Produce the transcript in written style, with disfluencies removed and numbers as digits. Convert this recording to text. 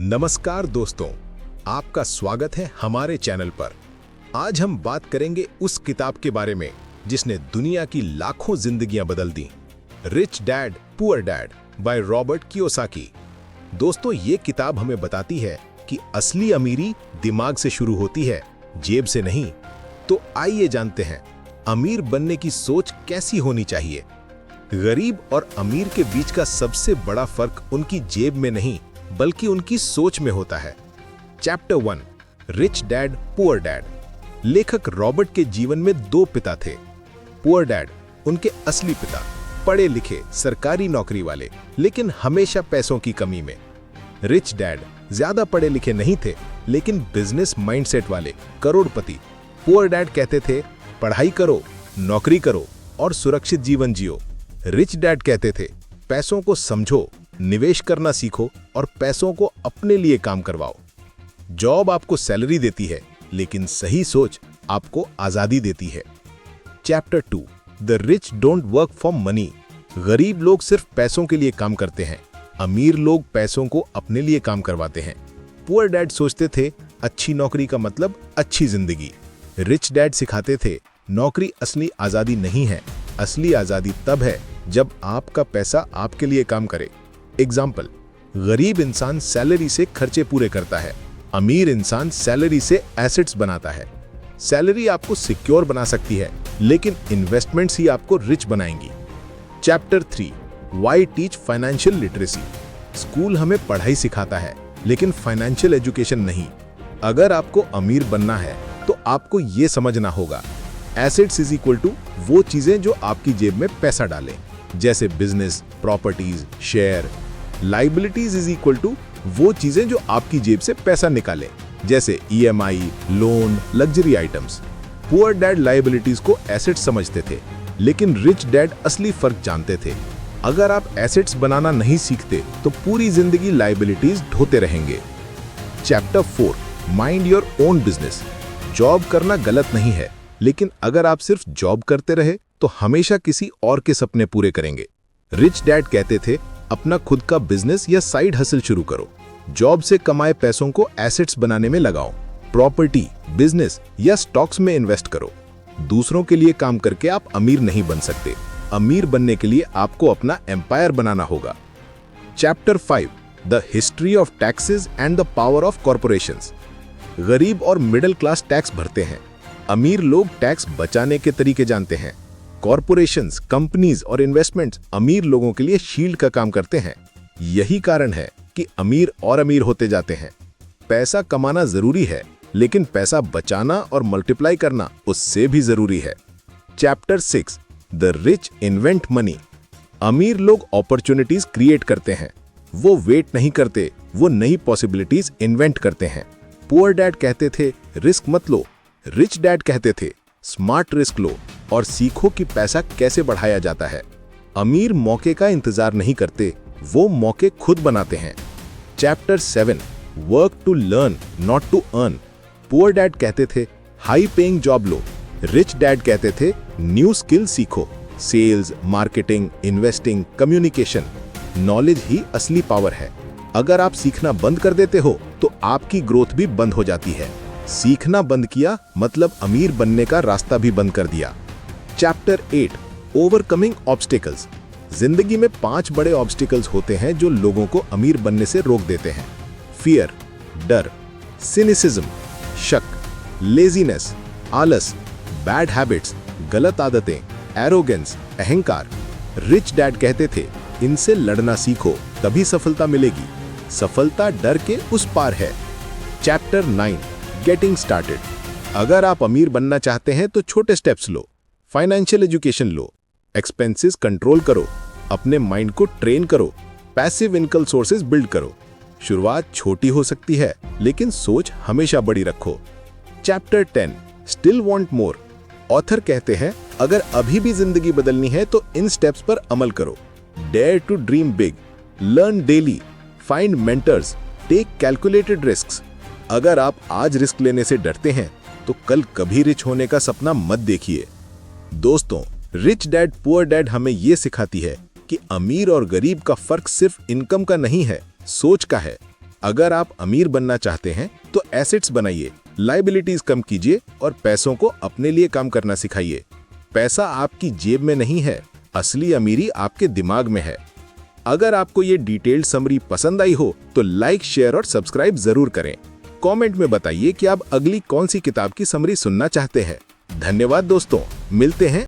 नमस्कार दोस्तों, आपका स्वागत है हमारे चैनल पर। आज हम बात करेंगे उस किताब के बारे में जिसने दुनिया की लाखों जिंदगियां बदल दी, rich dad poor dad by Robert Kiyosaki. दोस्तों, ये किताब हमें बताती है कि असली अमीरी दिमाग से शुरू होती है, जेब से नहीं। तो आइए जानते हैं अमीर बनने की सोच कैसी होनी चाहिए। गरीब और अमीर के बीच का सबसे बड़ा फर्क उनकी जेब में नहीं बल्कि उनकी सोच में होता है। Chapter 1, rich dad poor dad. लेखक रॉबर्ट के जीवन में दो पिता थे। पुअर डैड उनके असली पिता, पढ़े लिखे सरकारी नौकरी वाले, लेकिन हमेशा पैसों की कमी में। रिच डैड ज्यादा पढ़े लिखे नहीं थे लेकिन बिजनेस माइंडसेट वाले, करोड़पति। पुअर डैड कहते थे पढ़ाई करो, नौकरी करो और सुरक्षित जीवन जियो। रिच डैड कहते थे पैसों को समझो, निवेश करना सीखो और पैसों को अपने लिए काम करवाओ। जॉब आपको सैलरी देती है लेकिन सही सोच आपको आजादी देती है। Chapter 2, the rich don't work for money. गरीब लोग सिर्फ पैसों के लिए काम करते हैं, अमीर लोग पैसों को अपने लिए काम करवाते हैं। पुअर डैड सोचते थे अच्छी नौकरी का मतलब अच्छी जिंदगी। रिच डैड सिखाते थे नौकरी असली आजादी नहीं है, असली आजादी तब है जब आपका पैसा आपके लिए काम करे। एग्जाम्पल, गरीब इंसान सैलरी से खर्चे पूरे करता है, अमीर इंसान सैलरी से एसेट्स बनाता है। सैलरी आपको सिक्योर बना सकती है लेकिन इन्वेस्टमेंट्स ही आपको रिच बनाएंगी। Chapter 3, why teach financial literacy. School हमें पढ़ाई सिखाता है लेकिन फाइनेंशियल एजुकेशन नहीं। अगर आपको अमीर बनना है तो आपको यह समझना होगा एसेट्स इज इक्वल टू वो चीजें जो आपकी जेब में पैसा डालें, जैसे business, properties, share. Liabilities is equal to वो चीजें जो आपकी जेब से पैसा निकालें, जैसे EMI, loan, luxury items. Poor dad liabilities को एसेट्स समझते थे लेकिन रिच डैड असली फर्क जानते थे। अगर आप एसेट्स बनाना नहीं सीखते तो पूरी जिंदगी लाइबिलिटीज ढोते रहेंगे। Chapter 4, mind your own business. Job करना गलत नहीं है लेकिन अगर आप सिर्फ जॉब करते रहे तो हमेशा किसी और के सपने पूरे करेंगे। रिच डैड कहते थे अपना खुद का बिजनेस या साइड हसल शुरू करो। जॉब से कमाए पैसों को एसेट्स बनाने में लगाओ, प्रॉपर्टी, बिजनेस या स्टॉक्स में इन्वेस्ट करो। दूसरों के लिए काम करके आप अमीर नहीं बन सकते। अमीर बनने के लिए आपको अपना एम्पायर बनाना होगा। Chapter 5, the history of taxes and the power of corporations. गरीब और मिडिल क्लास टैक्स भरते हैं, अमीर लोग टैक्स बचाने के तरीके जानते हैं। कॉर्पोरेशंस, कंपनीज और इन्वेस्टमेंट्स अमीर लोगों के लिए शील्ड का काम करते हैं। यही कारण है कि अमीर और अमीर होते जाते हैं। पैसा कमाना जरूरी है लेकिन पैसा बचाना और मल्टीप्लाई करना उससे भी जरूरी है। Chapter 6, the rich invent money. अमीर लोग अपॉर्चुनिटीज क्रिएट करते हैं, वो वेट नहीं करते, वो नई पॉसिबिलिटीज इन्वेंट करते हैं। पुअर डैड कहते थे रिस्क मत लो, रिच डैड कहते थे स्मार्ट रिस्क लो और सीखो कि पैसा कैसे बढ़ाया जाता है। अमीर मौके का इंतजार नहीं करते, वो मौके खुद बनाते हैं। Chapter 7, work to learn not to earn. Poor dad कहते थे हाई पेइंग जॉब लो, रिच डैड कहते थे न्यू स्किल सीखो, sales, marketing, investing, communication. Knowledge ही असली पावर है। अगर आप सीखना बंद कर देते हो तो आपकी ग्रोथ भी बंद हो जाती है। सीखना बंद किया मतलब अमीर बनने का रास्ता भी बंद कर दिया। Chapter 8, overcoming obstacles. जिंदगी में 5 बड़े ऑब्स्टिकल्स होते हैं जो लोगों को अमीर बनने से रोक देते हैं। फियर, डर, सिनिसिज्म, शक, लेजीनेस, आलस, बैड हैबिट्स, गलत आदतें, एरोगेंस, अहंकार। रिच डैड कहते थे इनसे लड़ना सीखो तभी सफलता मिलेगी। सफलता डर के उस पार है। Chapter 9, getting started. अगर आप अमीर बनना चाहते हैं तो छोटे स्टेप्स लो, फाइनेंशियल एजुकेशन लो, एक्सपेंसेस कंट्रोल करो, अपने माइंड को ट्रेन करो, पैसिव इनकम सोर्सेज बिल्ड करो। शुरुआत छोटी हो सकती है लेकिन सोच हमेशा बड़ी रखो। Chapter 10, still want more. Author कहते हैं अगर अभी भी जिंदगी बदलनी है तो इन स्टेप्स पर अमल करो। Dare to dream big, learn daily, find mentors, take calculated risks. अगर आप आज रिस्क लेने से डरते हैं तो कल कभी रिच होने का सपना मत देखिए। दोस्तों, रिच डैड पुअर डैड हमें यह सिखाती है कि अमीर और गरीब का फर्क सिर्फ इनकम का नहीं है, सोच का है। अगर आप अमीर बनना चाहते हैं तो एसेट्स बनाइए, लायबिलिटीज कम कीजिए और पैसों को अपने लिए काम करना सिखाइए। पैसा आपकी जेब में नहीं है, असली अमीरी आपके दिमाग में है। अगर आपको ये डिटेल्ड समरी पसंद आई हो तो लाइक, शेयर और सब्सक्राइब जरूर करें। कमेंट में बताइए कि आप अगली कौन सी किताब की समरी सुनना चाहते हैं। धन्यवाद दोस्तों, मिलते हैं